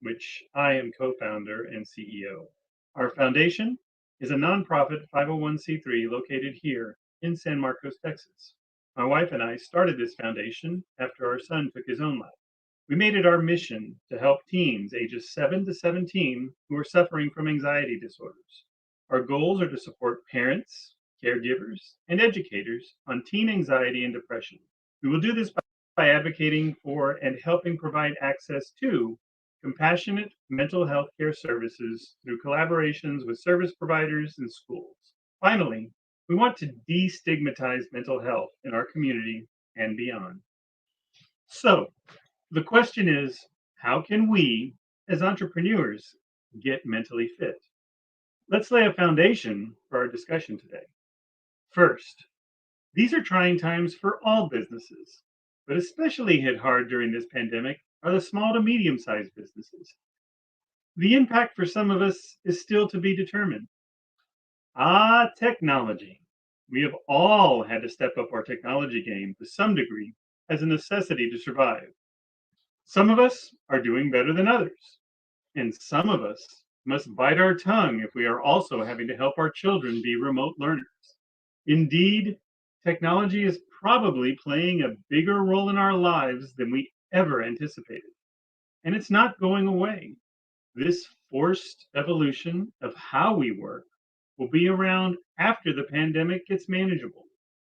which I am co-founder and CEO. Our foundation is a nonprofit 501c3 located here in San Marcos, Texas. My wife and I started this foundation after our son took his own life. We made it our mission to help teens ages 7 to 17 who are suffering from anxiety disorders. Our goals are to support parents, caregivers, and educators on teen anxiety and depression. We will do this by advocating for and helping provide access to compassionate mental health care services through collaborations with service providers and schools. Finally, we want to destigmatize mental health in our community and beyond. So, the question is, how can we, as entrepreneurs, get mentally fit? Let's lay a foundation for our discussion today. First, these are trying times for all businesses, but especially hit hard during this pandemic are the small to medium-sized businesses. The impact for some of us is still to be determined. Technology. We have all had to step up our technology game to some degree as a necessity to survive. Some of us are doing better than others, and some of us must bite our tongue if we are also having to help our children be remote learners. Indeed, technology is probably playing a bigger role in our lives than we ever anticipated, and it's not going away. This forced evolution of how we work will be around after the pandemic gets manageable.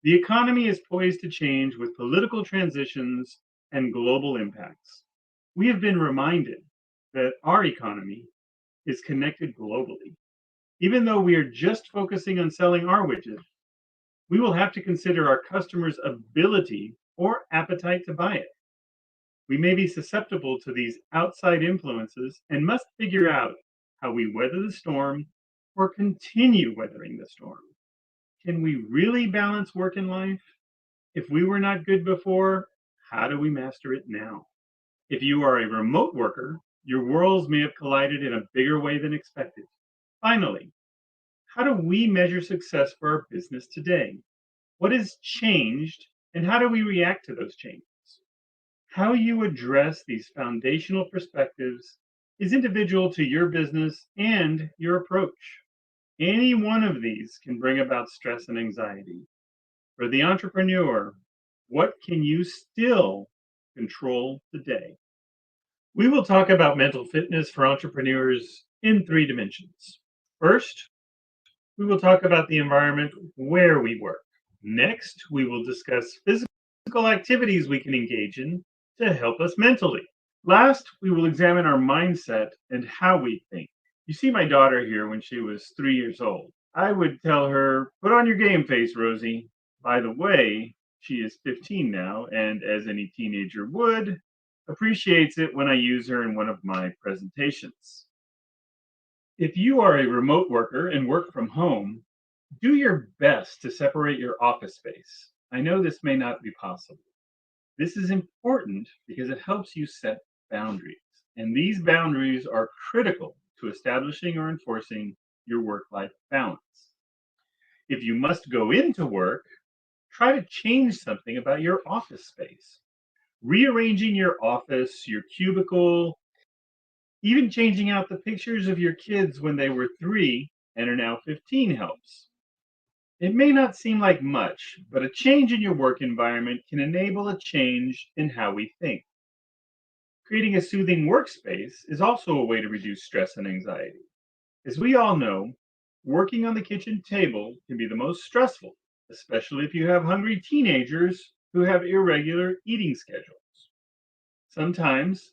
The economy is poised to change with political transitions and global impacts. We have been reminded that our economy is connected globally. Even though we are just focusing on selling our widget, we will have to consider our customers' ability or appetite to buy it. We may be susceptible to these outside influences and must figure out how we weather the storm or continue weathering the storm. Can we really balance work and life? If we were not good before, how do we master it now? If you are a remote worker, your worlds may have collided in a bigger way than expected. Finally, how do we measure success for our business today? What has changed, and how do we react to those changes? How you address these foundational perspectives is individual to your business and your approach. Any one of these can bring about stress and anxiety. For the entrepreneur, what can you still control today? We will talk about mental fitness for entrepreneurs in 3 dimensions. First, we will talk about the environment where we work. Next, we will discuss physical activities we can engage in to help us mentally. Last, we will examine our mindset and how we think. You see my daughter here when she was 3 years old. I would tell her, put on your game face, Rosie. By the way, she is 15 now, and as any teenager would, appreciates it when I use her in one of my presentations. If you are a remote worker and work from home, do your best to separate your office space. I know this may not be possible. This is important because it helps you set boundaries, and these boundaries are critical to establishing or enforcing your work-life balance. If you must go into work, try to change something about your office space. Rearranging your office, your cubicle, even changing out the pictures of your kids when they were 3 and are now 15 helps. It may not seem like much, but a change in your work environment can enable a change in how we think. Creating a soothing workspace is also a way to reduce stress and anxiety. As we all know, working on the kitchen table can be the most stressful, especially if you have hungry teenagers who have irregular eating schedules. Sometimes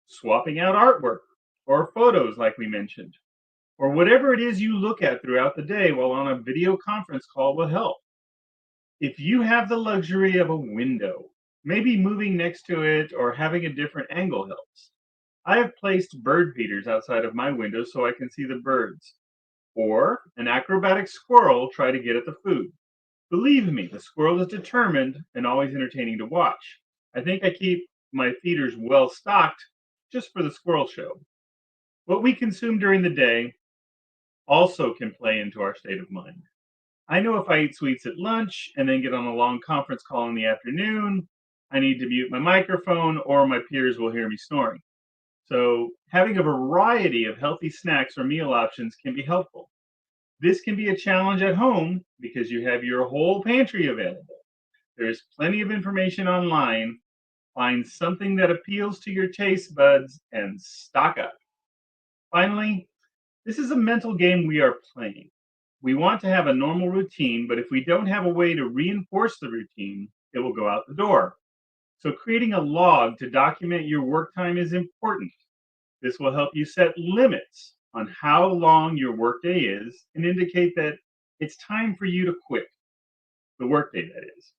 swapping out artwork or photos, like we mentioned, or whatever it is you look at throughout the day while on a video conference call will help. If you have the luxury of a window, maybe moving next to it or having a different angle helps. I have placed bird feeders outside of my window so I can see the birds, or an acrobatic squirrel try to get at the food. Believe me, the squirrel is determined and always entertaining to watch. I think I keep my feeders well stocked just for the squirrel show. What we consume during the day also can play into our state of mind. I know if I eat sweets at lunch and then get on a long conference call in the afternoon, I need to mute my microphone or my peers will hear me snoring. So, having a variety of healthy snacks or meal options can be helpful. This can be a challenge at home because you have your whole pantry available. There's plenty of information online. Find something that appeals to your taste buds and stock up. Finally, this is a mental game we are playing. We want to have a normal routine, but if we don't have a way to reinforce the routine, it will go out the door. So, creating a log to document your work time is important. This will help you set limits on how long your workday is and indicate that it's time for you to quit the workday, that is.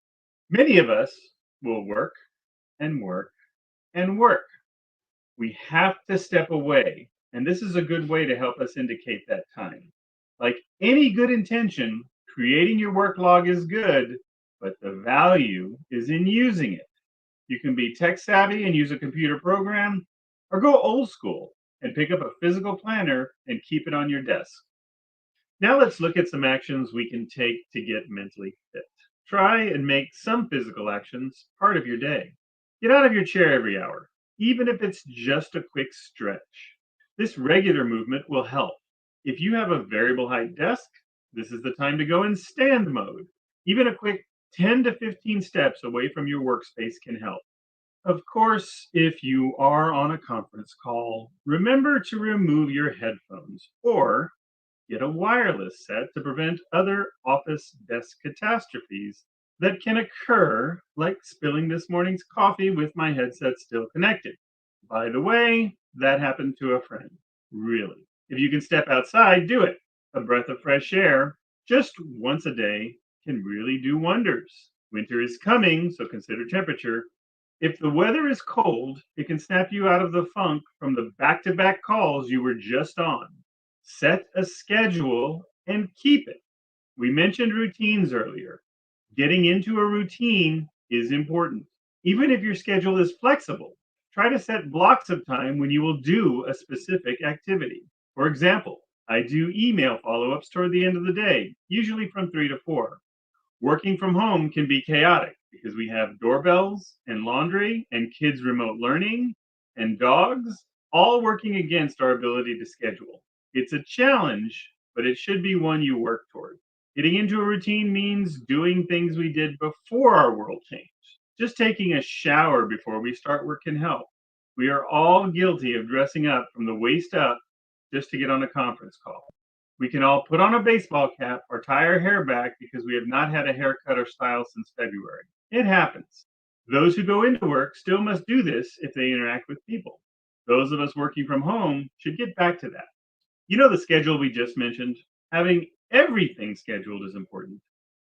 Many of us will work and work and work. We have to step away, and this is a good way to help us indicate that time. Like any good intention, creating your work log is good, but the value is in using it. You can be tech savvy and use a computer program, or go old school and pick up a physical planner and keep it on your desk. Now let's look at some actions we can take to get mentally fit. Try and make some physical actions part of your day. Get out of your chair every hour, even if it's just a quick stretch. This regular movement will help. If you have a variable height desk, this is the time to go in stand mode. Even a quick 10 to 15 steps away from your workspace can help. Of course, if you are on a conference call, remember to remove your headphones or get a wireless set to prevent other office desk catastrophes that can occur, like spilling this morning's coffee with my headset still connected. By the way, that happened to a friend. Really. If you can step outside, do it. A breath of fresh air, just once a day, can really do wonders. Winter is coming, so consider temperature. If the weather is cold, it can snap you out of the funk from the back to back calls you were just on. Set a schedule and keep it. We mentioned routines earlier. Getting into a routine is important. Even if your schedule is flexible, try to set blocks of time when you will do a specific activity. For example, I do email follow ups toward the end of the day, usually from 3 to 4. Working from home can be chaotic because we have doorbells and laundry and kids' remote learning and dogs all working against our ability to schedule. It's a challenge, but it should be one you work toward. Getting into a routine means doing things we did before our world changed. Just taking a shower before we start work can help. We are all guilty of dressing up from the waist up just to get on a conference call. We can all put on a baseball cap or tie our hair back because we have not had a haircut or style since February. It happens. Those who go into work still must do this if they interact with people. Those of us working from home should get back to that. You know the schedule we just mentioned? Having everything scheduled is important.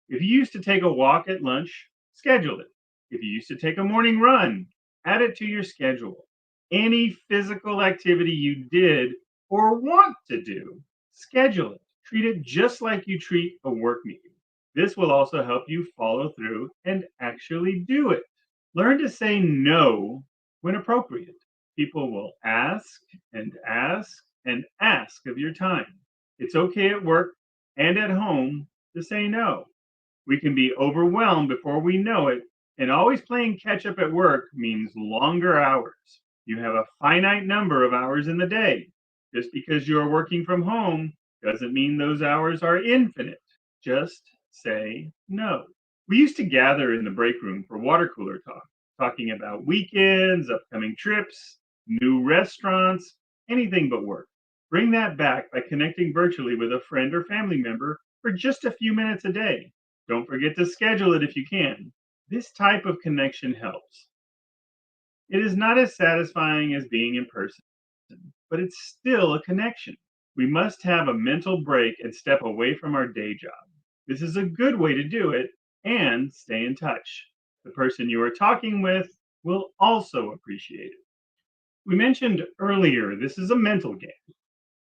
If you used to take a walk at lunch, schedule it. If you used to take a morning run, add it to your schedule. Any physical activity you did or want to do, schedule it. Treat it just like you treat a work meeting. This will also help you follow through and actually do it. Learn to say no when appropriate. People will ask and ask and ask of your time. It's okay at work and at home to say no. We can be overwhelmed before we know it, and always playing catch up at work means longer hours. You have a finite number of hours in the day. Just because you are working from home doesn't mean those hours are infinite. Just say no. We used to gather in the break room for water cooler talk, talking about weekends, upcoming trips, new restaurants, anything but work. Bring that back by connecting virtually with a friend or family member for just a few minutes a day. Don't forget to schedule it if you can. This type of connection helps. It is not as satisfying as being in person, but it's still a connection. We must have a mental break and step away from our day job. This is a good way to do it and stay in touch. The person you are talking with will also appreciate it. We mentioned earlier this is a mental game.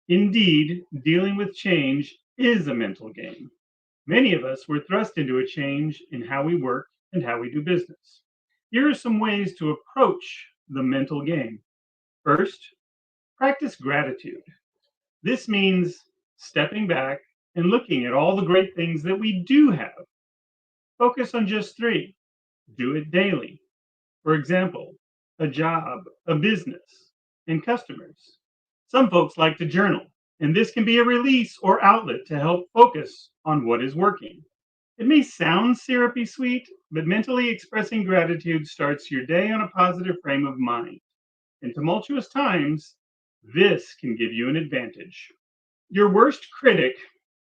Indeed, dealing with change is a mental game. Many of us were thrust into a change in how we work and how we do business. Here are some ways to approach the mental game. First, practice gratitude. This means stepping back and looking at all the great things that we do have. Focus on just 3. Do it daily. For example, a job, a business, and customers. Some folks like to journal, and this can be a release or outlet to help focus on what is working. It may sound syrupy sweet, but mentally expressing gratitude starts your day on a positive frame of mind. In tumultuous times, this can give you an advantage. Your worst critic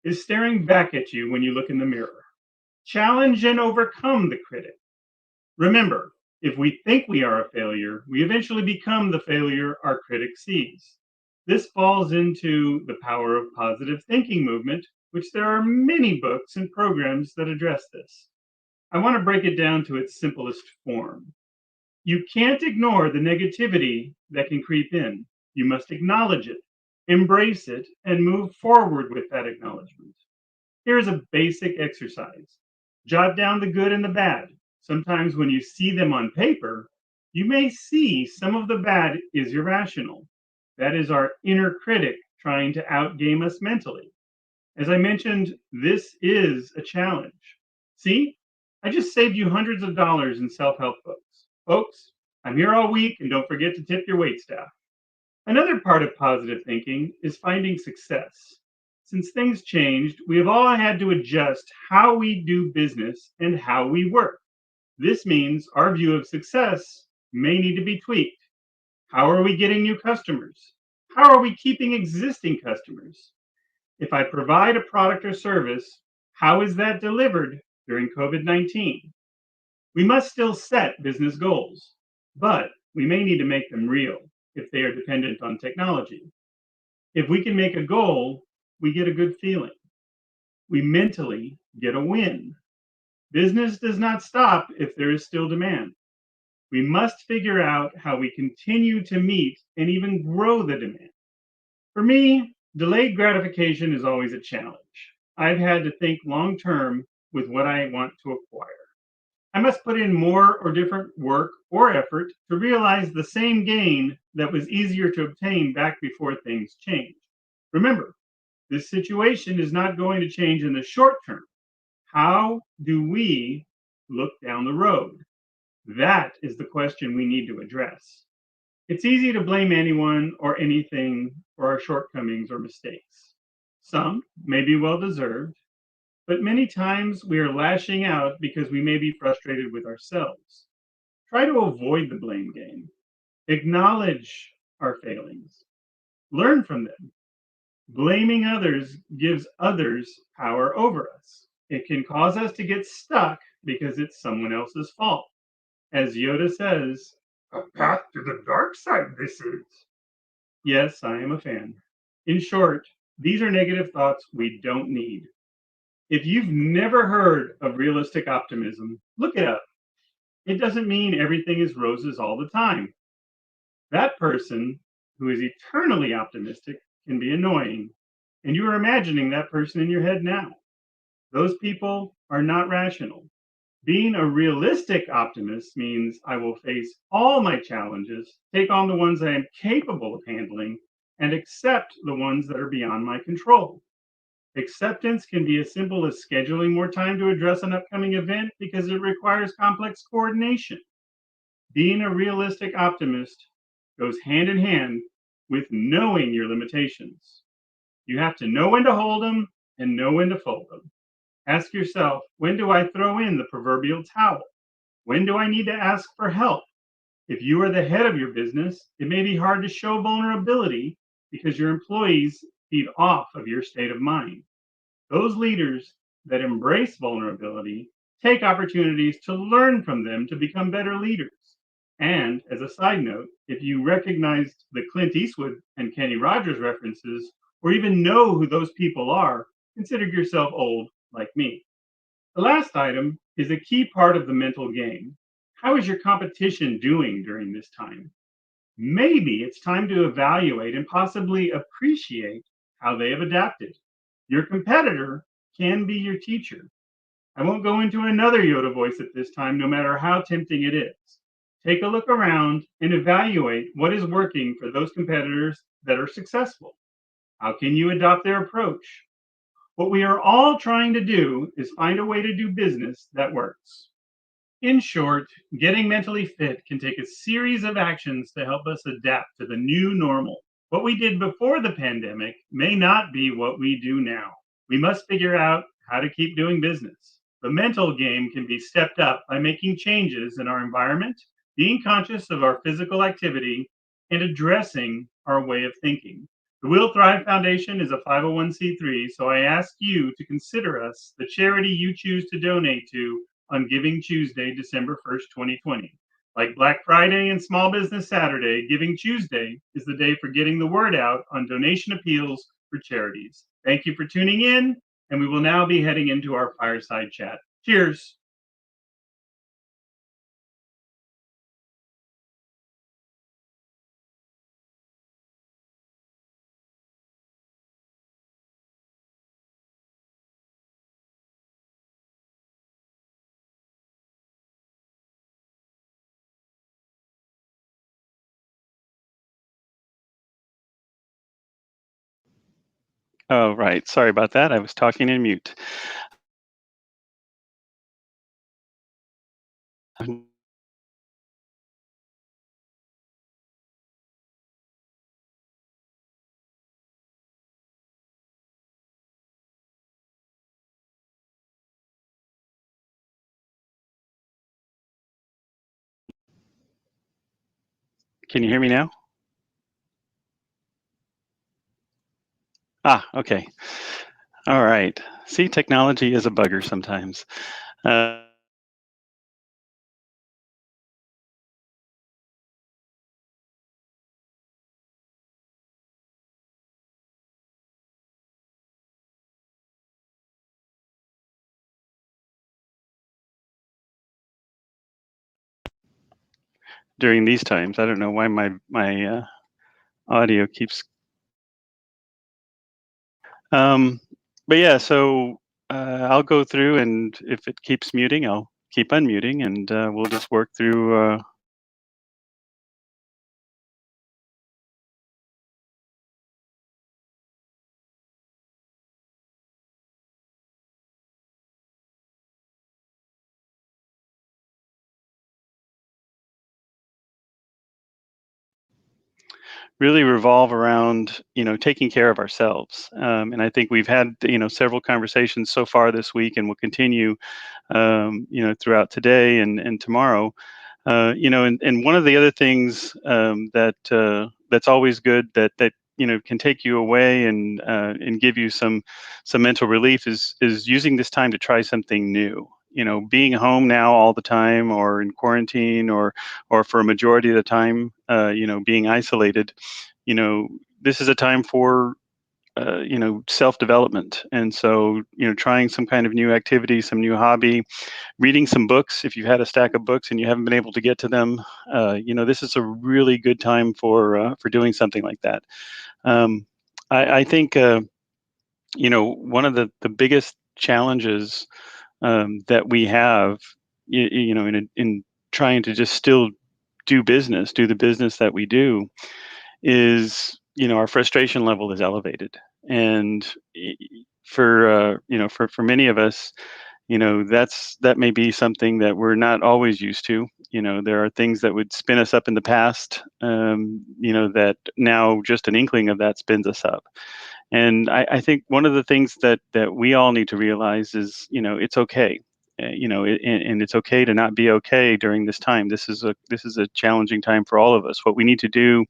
is staring back at you when you look in the mirror. Challenge and overcome the critic. Remember, if we think we are a failure, we eventually become the failure our critic sees. This falls into the power of positive thinking movement, which there are many books and programs that address this. I want to break it down to its simplest form. You can't ignore the negativity that can creep in. You must acknowledge it, embrace it, and move forward with that acknowledgement. Here's a basic exercise. Jot down the good and the bad. Sometimes when you see them on paper, you may see some of the bad is irrational. That is our inner critic trying to outgame us mentally. As I mentioned, this is a challenge. See, I just saved you hundreds of dollars in self-help books. Folks, I'm here all week, and don't forget to tip your waitstaff. Another part of positive thinking is finding success. Since things changed, we have all had to adjust how we do business and how we work. This means our view of success may need to be tweaked. How are we getting new customers? How are we keeping existing customers? If I provide a product or service, how is that delivered during COVID-19? We must still set business goals, but we may need to make them real if they are dependent on technology. If we can make a goal, we get a good feeling. We mentally get a win. Business does not stop if there is still demand. We must figure out how we continue to meet and even grow the demand. For me, delayed gratification is always a challenge. I've had to think long term with what I want to acquire. I must put in more or different work or effort to realize the same gain that was easier to obtain back before things changed. Remember, this situation is not going to change in the short term. How do we look down the road? That is the question we need to address. It's easy to blame anyone or anything for our shortcomings or mistakes. Some may be well deserved, but many times we are lashing out because we may be frustrated with ourselves. Try to avoid the blame game. Acknowledge our failings. Learn from them. Blaming others gives others power over us. It can cause us to get stuck because it's someone else's fault. As Yoda says, a path to the dark side, this is. Yes, I am a fan. In short, these are negative thoughts we don't need. If you've never heard of realistic optimism, look it up. It doesn't mean everything is roses all the time. That person who is eternally optimistic can be annoying, and you are imagining that person in your head now. Those people are not rational. Being a realistic optimist means I will face all my challenges, take on the ones I am capable of handling, and accept the ones that are beyond my control. Acceptance can be as simple as scheduling more time to address an upcoming event because it requires complex coordination. Being a realistic optimist goes hand in hand with knowing your limitations. You have to know when to hold them and know when to fold them. Ask yourself, when do I throw in the proverbial towel? When do I need to ask for help? If you are the head of your business, it may be hard to show vulnerability because your employees feed off of your state of mind. Those leaders that embrace vulnerability take opportunities to learn from them to become better leaders. And as a side note, if you recognized the Clint Eastwood and Kenny Rogers references, or even know who those people are, consider yourself old like me. The last item is a key part of the mental game. How is your competition doing during this time? Maybe it's time to evaluate and possibly appreciate how they have adapted. Your competitor can be your teacher. I won't go into another Yoda voice at this time, no matter how tempting it is. Take a look around and evaluate what is working for those competitors that are successful. How can you adopt their approach? What we are all trying to do is find a way to do business that works. In short, getting mentally fit can take a series of actions to help us adapt to the new normal. What we did before the pandemic may not be what we do now. We must figure out how to keep doing business. The mental game can be stepped up by making changes in our environment, being conscious of our physical activity, and addressing our way of thinking. The Will Thrive Foundation is a 501c3, so I ask you to consider us the charity you choose to donate to on Giving Tuesday, December 1st, 2020. Like Black Friday and Small Business Saturday, Giving Tuesday is the day for getting the word out on donation appeals for charities. Thank you for tuning in, and we will now be heading into our fireside chat. Cheers. Oh, right. Sorry about that. I was talking in mute. Can you hear me now? Okay. All right. See, technology is a bugger sometimes. Uh, During these times, I don't know why my audio keeps. Um, but yeah, so I'll go through, and if it keeps muting, I'll keep unmuting, and we'll just work through. Really revolve around taking care of ourselves, and I think we've had several conversations so far this week, and we'll continue throughout today and tomorrow. And one of the other things that's always good that can take you away and give you some mental relief is using this time to try something new. Being home now all the time, or in quarantine, or for a majority of the time, being isolated. This is a time for self-development, and so trying some kind of new activity, some new hobby, reading some books. If you've had a stack of books and you haven't been able to get to them, this is a really good time for doing something like that. I think one of the biggest challenges that we have, in trying to just still do the business that we do, is our frustration level is elevated, and for many of us, that may be something that we're not always used to. There are things that would spin us up in the past, that now just an inkling of that spins us up. And I think one of the things that we all need to realize is, it's okay. And it's okay to not be okay during this time. This is a challenging time for all of us. What we need to do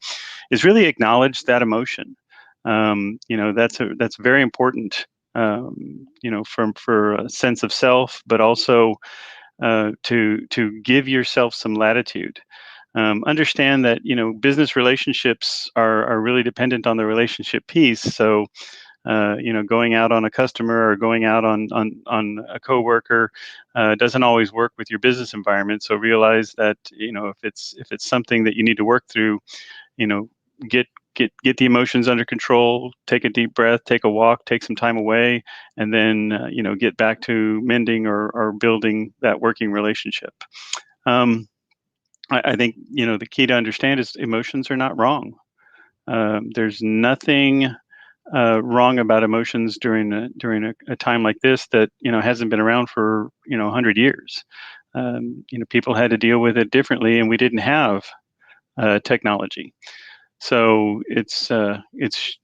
is really acknowledge that emotion. That's very important. For a sense of self, but also to give yourself some latitude. Understand that business relationships are really dependent on the relationship piece. So going out on a customer or going out on a coworker doesn't always work with your business environment. So realize that if it's something that you need to work through, you know get the emotions under control, take a deep breath, take a walk, take some time away, and then get back to mending or building that working relationship. um, I think the key to understand is emotions are not wrong. There's nothing wrong about emotions during a time like this that hasn't been around for 100 years. People had to deal with it differently, and we didn't have technology. So it's it's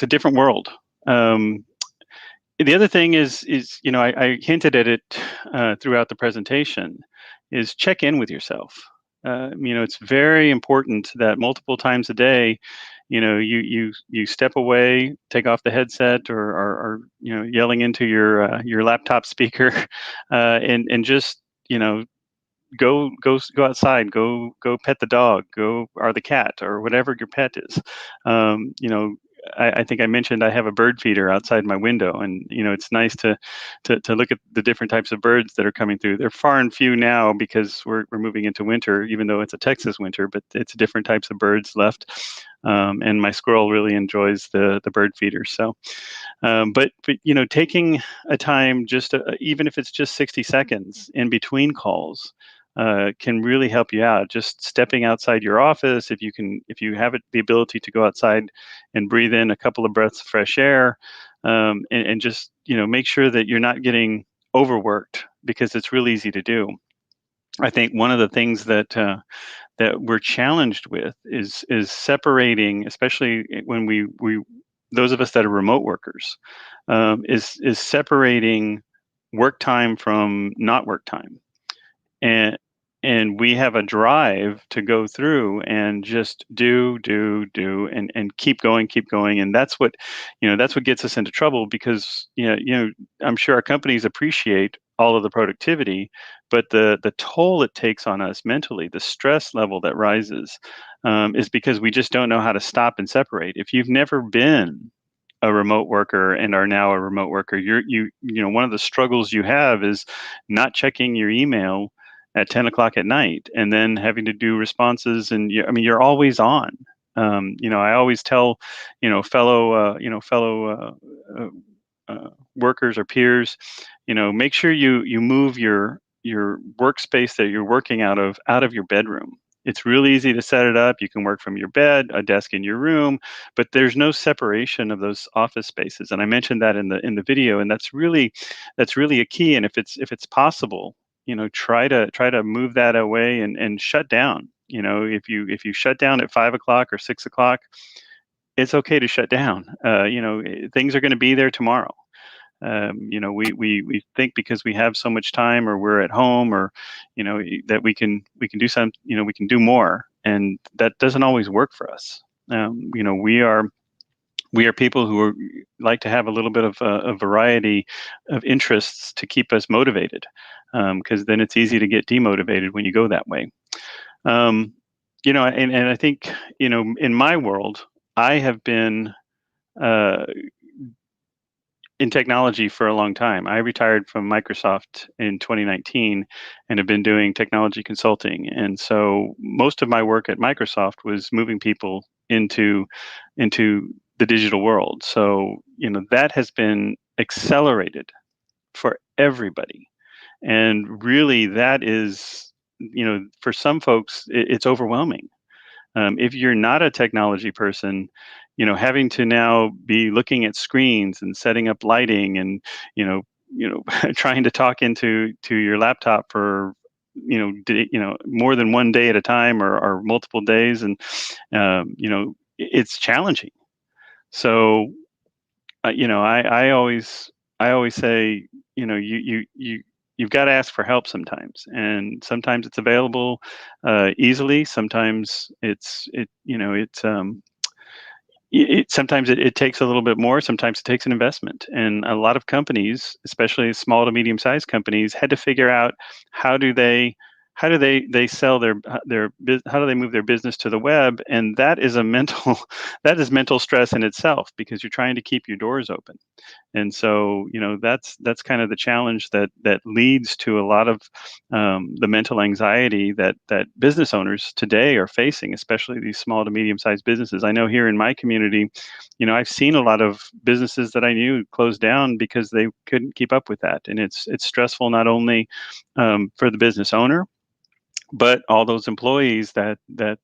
a different world. The other thing is I hinted at it throughout the presentation, is check in with yourself. It's very important that multiple times a day, you step away, take off the headset, or yelling into your laptop speaker, and just go outside, go pet the dog, or the cat, or whatever your pet is. um, you know I think I mentioned I have a bird feeder outside my window, and it's nice to look at the different types of birds that are coming through. They're far and few now because we're moving into winter, even though it's a Texas winter, but it's different types of birds left. And my squirrel really enjoys the bird feeder. So but taking a time, just even if it's just 60 seconds in between calls, can really help you out. Just stepping outside your office, if you have the ability to go outside and breathe in a couple of breaths of fresh air, and just make sure that you're not getting overworked, because it's really easy to do. I think one of the things that we're challenged with is separating, especially when we those of us that are remote workers, is separating work time from not work time. And we have a drive to go through and just do and keep going, and that's what gets us into trouble, because I'm sure our companies appreciate all of the productivity, but the toll it takes on us mentally, the stress level that rises, is because we just don't know how to stop and separate. If you've never been a remote worker and are now a remote worker, one of the struggles you have is not checking your email at 10 o'clock at night, and then having to do responses, and you're always on. I always tell fellow workers or peers, make sure you move your workspace that you're working out of your bedroom. It's really easy to set it up. You can work from your bed, a desk in your room, but there's no separation of those office spaces. And I mentioned that in the video, and that's really a key. And if it's possible, try to move that away and shut down. If you shut down at 5 o'clock or 6 o'clock, it's okay to shut down. Things are going to be there tomorrow. We think because we have so much time, or we're at home, or that we can do some, we can do more, and that doesn't always work for us. We are people who like to have a little bit of a variety of interests to keep us motivated, because then it's easy to get demotivated when you go that way. And I think in my world, I have been in technology for a long time. I retired from Microsoft in 2019 and have been doing technology consulting. And so most of my work at Microsoft was moving people into the digital world. So, that has been accelerated for everybody. And really, that is, for some folks, it's overwhelming. If you're not a technology person, having to now be looking at screens and setting up lighting, and trying to talk into your laptop for more than one day at a time, or multiple days, and it's challenging. So I always say, you've got to ask for help sometimes, and sometimes it's available easily. Sometimes sometimes it takes a little bit more. Sometimes it takes an investment, and a lot of companies, especially small to medium sized companies, had to figure out how do they sell how do they move their business to the web, and that is that is mental stress in itself, because you're trying to keep your doors open. And so that's kind of the challenge that leads to a lot of the mental anxiety that business owners today are facing, especially these small to medium sized businesses. I know here in my community, I've seen a lot of businesses that I knew close down because they couldn't keep up with that, and it's stressful, not only for the business owner, but all those employees that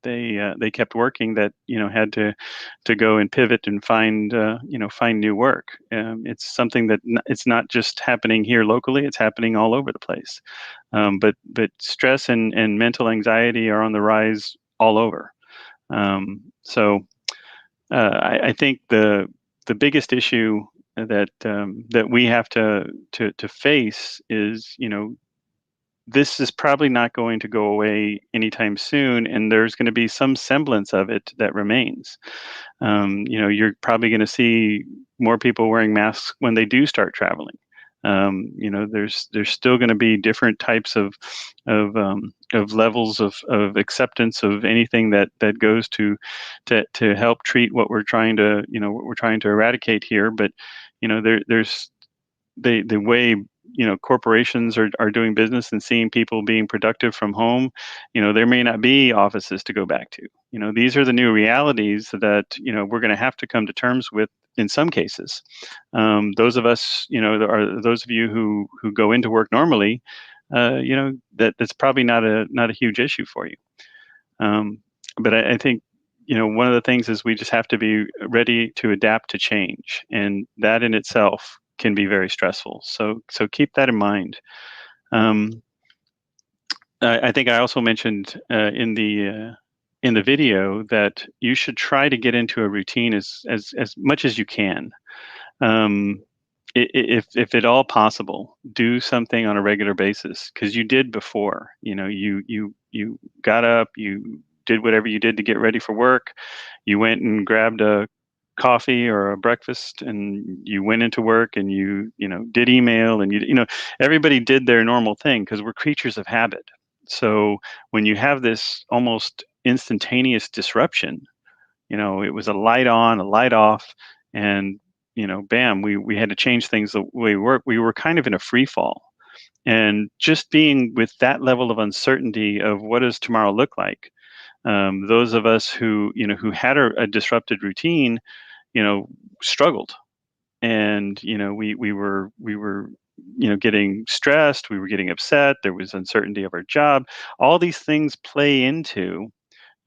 they kept working, that had to go and pivot and find find new work. It's something that it's not just happening here locally; it's happening all over the place. But stress and mental anxiety are on the rise all over. I think the biggest issue that we have to face is, this is probably not going to go away anytime soon, and there's going to be some semblance of it that remains. You're probably going to see more people wearing masks when they do start traveling. There's still going to be different types of levels of acceptance of anything that goes to help treat what we're trying to eradicate here. But there's the way corporations are doing business and seeing people being productive from home. There may not be offices to go back to. These are the new realities that we're going to have to come to terms with in some cases. Those of us, those of you who go into work normally, that's probably not a huge issue for you. But I think one of the things is we just have to be ready to adapt to change, and that in itself can be very stressful. So keep that in mind. I think I also mentioned in the video that you should try to get into a routine as much as you can. If at all possible, do something on a regular basis, because you did before. You got up, you did whatever you did to get ready for work. You went and grabbed a coffee or a breakfast, and you went into work, and you did email, and everybody did their normal thing, because we're creatures of habit. So when you have this almost instantaneous disruption, it was a light on, a light off, and bam, we had to change things the way we work. We were kind of in a free fall, and just being with that level of uncertainty of what does tomorrow look like. Those of us who had a disrupted routine, struggled, and we were getting stressed, we were getting upset, there was uncertainty of our job. All these things play into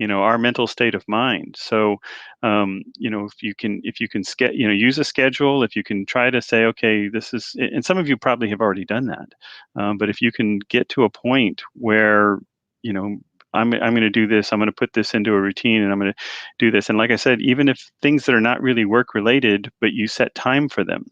our mental state of mind. So if you can use a schedule, if you can try to say, okay, this is, and some of you probably have already done that, but if you can get to a point where I'm going to do this, I'm going to put this into a routine, and I'm going to do this. And like I said, even if things that are not really work related, but you set time for them,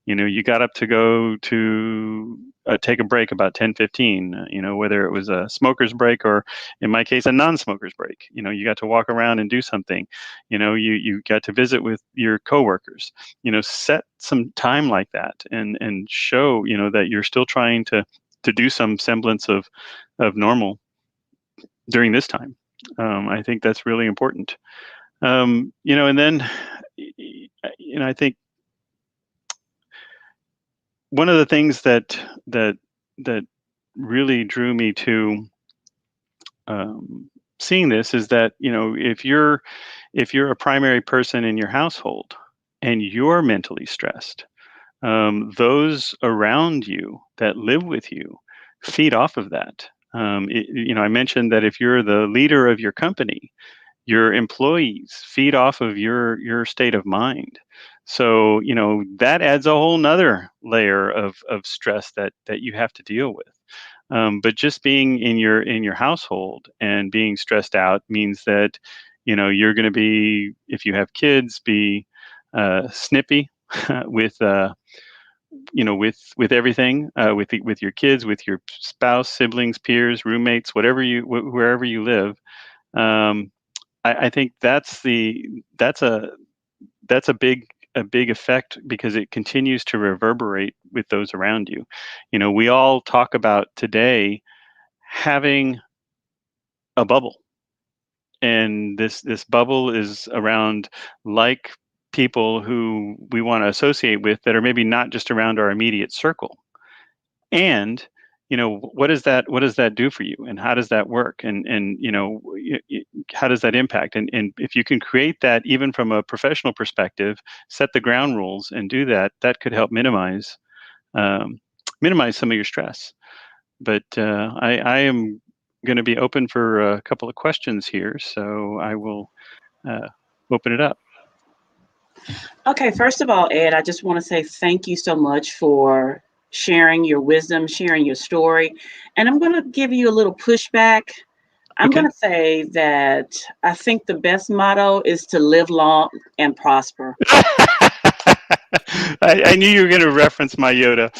you got up to go to take a break about 10:15, whether it was a smoker's break, or in my case, a non-smoker's break. You got to walk around and do something. You got to visit with your coworkers. Set some time like that, and show, that you're still trying to do some semblance of normal during this time. I think that's really important. And then, I think one of the things that really drew me to seeing this is that if you're a primary person in your household and you're mentally stressed, those around you that live with you feed off of that. I mentioned that if you're the leader of your company, your employees feed off of your state of mind. So that adds a whole nother layer of stress that you have to deal with. But just being in your household and being stressed out means that you're going to be, if you have kids, be snippy with with everything, with your kids, with your spouse, siblings, peers, roommates, wherever you live. I think that's a big effect, because it continues to reverberate with those around you. We all talk about today having a bubble, and this bubble is around like people who we want to associate with, that are maybe not just around our immediate circle. And what does that do for you, and how does that work, and how does that impact, and if you can create that even from a professional perspective, set the ground rules and do that, that could help minimize some of your stress. But I am going to be open for a couple of questions here, so I will open it up. Okay, first of all, Ed, I just want to say thank you so much for sharing your wisdom, sharing your story. And I'm going to give you a little pushback. I'm Okay. going to say that I think the best motto is to live long and prosper. I knew you were going to reference my Yoda.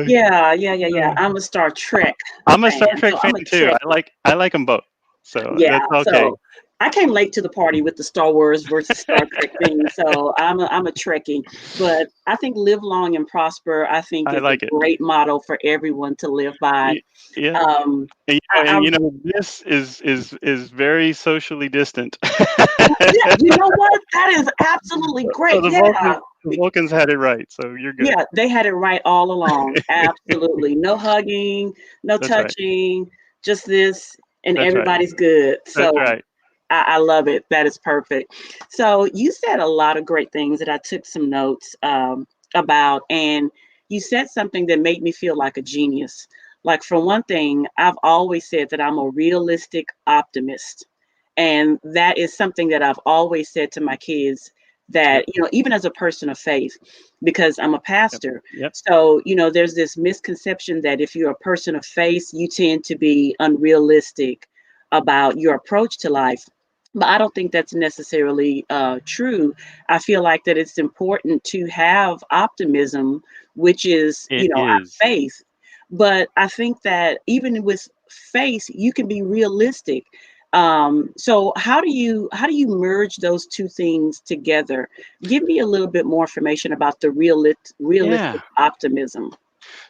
Yeah. I'm a Star Trek I'm a fan, Star Trek so fan I'm a too. Trekkie. I like them both, so Yeah, that's okay. so I came late to the party with the Star Wars versus Star Trek thing, so I'm a Trekkie. But I think live long and prosper, I think I is a like it. great motto for everyone to live by. Yeah. Um, And you know, this is very socially distant. yeah, you know what? That is absolutely So great. the Vulcans had it right, so you're good. Yeah, they had it right all along. Absolutely. No hugging, no That's right. touching, just this, and That's right. everybody's good. That's So right. I love it. That is perfect. So you said a lot of great things that I took some notes about, and you said something that made me feel like a genius. Like, for one thing, I've always said that I'm a realistic optimist. And that is something that I've always said to my kids that, Yep. even as a person of faith, because I'm a pastor. Yep. So, there's this misconception that if you're a person of faith, you tend to be unrealistic about your approach to life. But I don't think that's necessarily true. I feel like that it's important to have optimism, which is, It our is. faith. But I think that even with faith, you can be realistic. So how do you merge those two things together? Give me a little bit more information about the realistic Yeah. optimism.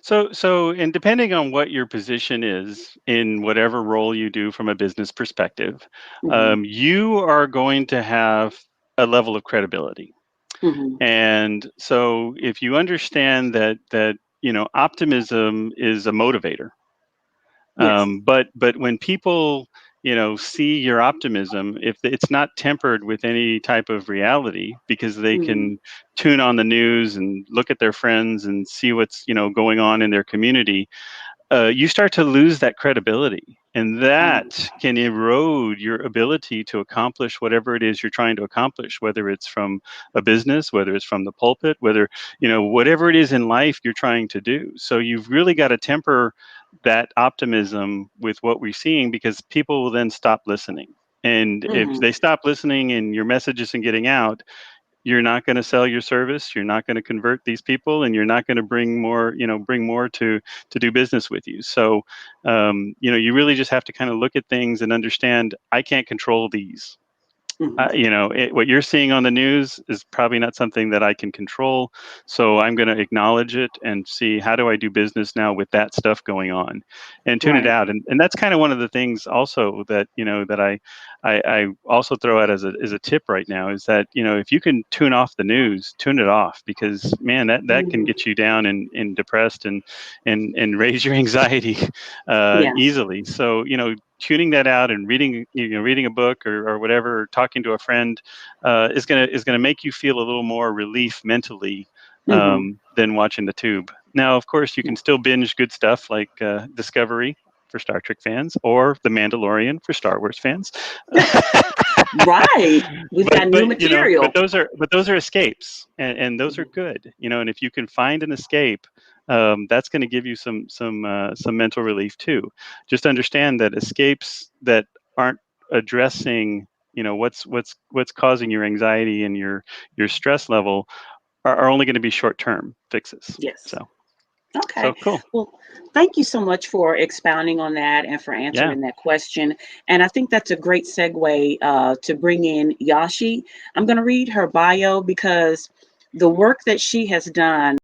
So, and depending on what your position is in whatever role you do from a business perspective, Hmm. you are going to have a level of credibility. Hmm. And so, if you understand that optimism is a motivator, Yes. but when people see your optimism, if it's not tempered with any type of reality, because they Hmm. can tune on the news and look at their friends and see what's going on in their community, you start to lose that credibility, and that can erode your ability to accomplish whatever it is you're trying to accomplish, whether it's from a business, whether it's from the pulpit, whatever it is in life you're trying to do. So you've really got to temper that optimism with what we're seeing, because people will then stop listening. And if Hmm. they stop listening and your message isn't getting out, you're not going to sell your service, you're not going to convert these people, and you're not going to bring more to do business with you. So you really just have to kind of look at things and understand, I can't control these. Hmm. What you're seeing on the news is probably not something that I can control. So I'm going to acknowledge it and see, how do I do business now with that stuff going on, and tune it Right. out. And that's kind of one of the things also that, that I also throw out as a tip right now, is that, if you can tune off the news, tune it off, because man, that can Hmm. get you down and depressed and raise your anxiety Yeah. easily. So, tuning that out and reading a book or whatever, or talking to a friend, is gonna make you feel a little more relief mentally, Hmm. than watching the tube. Now, of course, you can still binge good stuff like Discovery for Star Trek fans, or The Mandalorian for Star Wars fans. Right. We've got new but material. those are escapes, and those are good. And if you can find an escape, that's going to give you some mental relief too. Just understand that escapes that aren't addressing what's causing your anxiety and your stress level are only going to be short-term fixes. Yes. So Okay. cool. Well, thank you so much for expounding on that and for Yeah. answering that question. And I think that's a great segue to bring in Yashi. I'm going to read her bio because the work that she has done